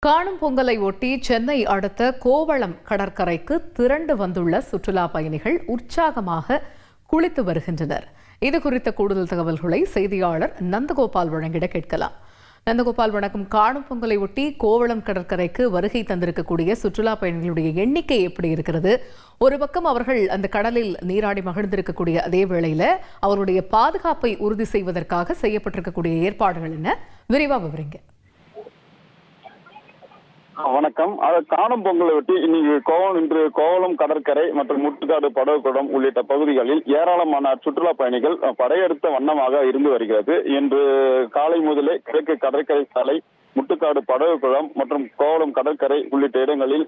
காணும் பொங்கலை ஒட்டி சென்னை அடுத்த கோவளம் கடற்கரைக்கு திரண்டு வந்துள்ள சுற்றுலா பயணிகள் உற்சாகமாக குளித்து வருகின்றனர். இது குறித்த கூடுதல் தகவல்களை செய்தியாளர் நந்தகோபால் வழங்கிட கேட்கலாம். நந்தகோபால் வணக்கம். காணும் பொங்கலை ஒட்டி கோவளம் கடற்கரைக்கு வருகை தந்திருக்கக்கூடிய சுற்றுலா பயணிகளுடைய எண்ணிக்கை எப்படி இருக்கிறது? ஒரு பக்கம் அவர்கள் அந்த கடலில் நீராடி மகிழ்ந்திருக்கக்கூடிய அதே வேளையில அவருடைய பாதுகாப்பை உறுதி செய்வதற்காக செய்யப்பட்டிருக்கக்கூடிய ஏற்பாடுகள் என்ன? விரிவா விவரிங்க. வணக்கம். காணும் பொங்கலை ஒட்டி இன்று கோவளம் கடற்கரை மற்றும் முட்டுக்காடு படகுக்குளம் உள்ளிட்ட பகுதிகளில் ஏராளமான சுற்றுலா பயணிகள் படையெடுத்த வண்ணமாக இருந்து வருகிறது. இன்று காலை முதலே கிழக்கு கடற்கரை சாலை, முட்டுக்காடு படகுக்குளம் மற்றும் கோவளம் கடற்கரை உள்ளிட்ட இடங்களில்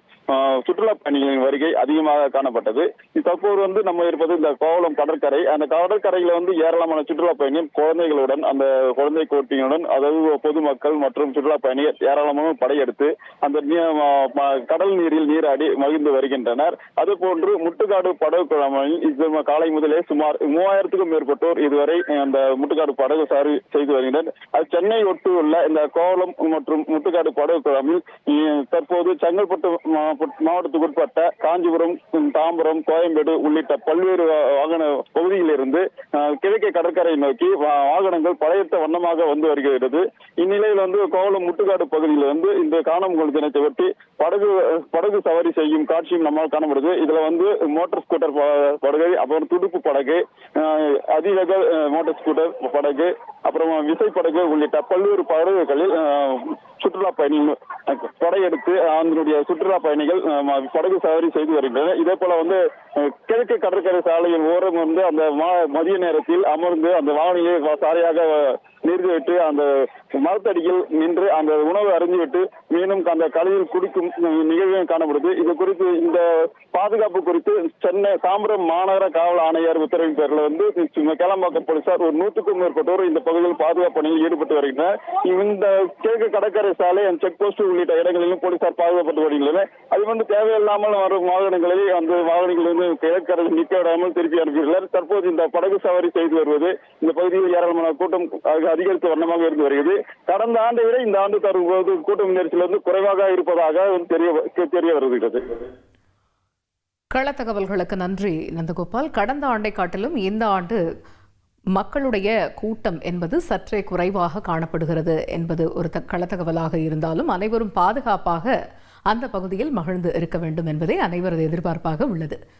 சுற்றுலா பயணிகளின் வருகை அதிகமாக காணப்பட்டது. தற்போது நம்ம இருப்பது இந்த கோவளம் கடற்கரை. அந்த கடற்கரையில ஏராளமான சுற்றுலா பயணிகள் குழந்தைகளுடன், அந்த குழந்தை கோட்டியுடன், அதாவது பொதுமக்கள் மற்றும் சுற்றுலா பயணிகள் ஏராளமாக படையெடுத்து அந்த கடல் நீரில் நீராடி மகிழ்ந்து வருகின்றனர். அதுபோன்று முட்டுக்காடு படகுக்குளமில் காலை முதலே சுமார் 3000க்கும் மேற்பட்டோர் இதுவரை அந்த முட்டுக்காடு படகு சாரி செய்து வருகின்றனர். அது சென்னை ஒட்டி உள்ள இந்த கோவளம் மற்றும் முட்டுக்காடு படகுக்குளமில் தற்போது செங்கல்பட்டு மாவட்டத்துக்கு உட்பட்ட காஞ்சிபுரம், தாம்பரம், கோயம்பேடு உள்ளிட்ட பல்வேறு வாகன பகுதியிலிருந்து கிழக்கே கடற்கரை நோக்கி வாகனங்கள் படையெடுத்த வண்ணமாக வந்து வருகிறது. இந்நிலையில் கோவளம் முட்டுக்காடு பகுதியில் இந்த காணும் பொங்கல் தினத்தை ஒட்டி படகு சவாரி செய்யும் காட்சியும் நம்மால் காணப்படுது. இதுல மோட்டார் ஸ்கூட்டர் படகு, அப்புறம் துடுப்பு படகு, அதிவேக மோட்டார் ஸ்கூட்டர் படகு, அப்புறம் விசைப்படகு உள்ளிட்ட பல்வேறு படகுகளில் சுற்றுலா பயணிகள் படையெடுத்து அதனுடைய சுற்றுலா பயணிகள் படகு சவாரி செய்து வருகின்றனர். இதே போல கிழக்கு கடற்கரை சாலையில் ஓரம் அந்த மதிய நேரத்தில் அமர்ந்து அந்த வாகனங்களை சாலையாக நிறுத்திவிட்டு அந்த மரத்தடியில் நின்று அந்த உணவு அருந்திவிட்டு மீண்டும் அந்த கலையில் குடிக்கும் நிகழ்வு காணப்படுது. இது குறித்து இந்த பாதுகாப்பு குறித்து சென்னை தாம்பரம் மாநகர காவல் ஆணையர் உத்தரவின் பேரில் கேளம்பாக்கம் போலீசார் ஒரு 100க்கும் மேற்பட்டோர் இந்த பகுதியில் பாதுகாப்பு பணியில் ஈடுபட்டு வருகின்றனர். இந்த கிழக்கு கடற்கரை சாலை, செக் போஸ்ட் உள்ளிட்ட இடங்களிலும் போலீசார் பாதுகாப்பட்டு வருகின்றனர். அது தேவையில்லாமல் வரும் வாகனங்களை அந்த வாகனங்கள் கிழக்கரை நிற்க விடாமல் திருப்பி அனுப்பியுள்ளனர். தற்போது இந்த படகு சவாரி செய்து வருவது இந்த பகுதியில் ஏராளமான கூட்டம் அதிகரித்த வண்ணமாக இருந்து வருகிறது. கடந்த ஆண்டை விட இந்த ஆண்டு தரும்போது கூட்டம் நெரிசல் குறைவாக இருப்பதாக தெரிய வருகிறது. கள தகவல்களுக்கு நன்றி நந்தகோபால். கடந்த ஆண்டை காட்டிலும் இந்த ஆண்டு மக்களுடைய கூட்டம் என்பது சற்றே குறைவாக காணப்படுகிறது என்பது ஒரு களத்தகவலாக இருந்தாலும் அனைவரும் பாதுகாப்பாக அந்த பகுதியில் மகிழ்ந்து இருக்க வேண்டும் என்பதே அனைவரது எதிர்பார்ப்பாக உள்ளது.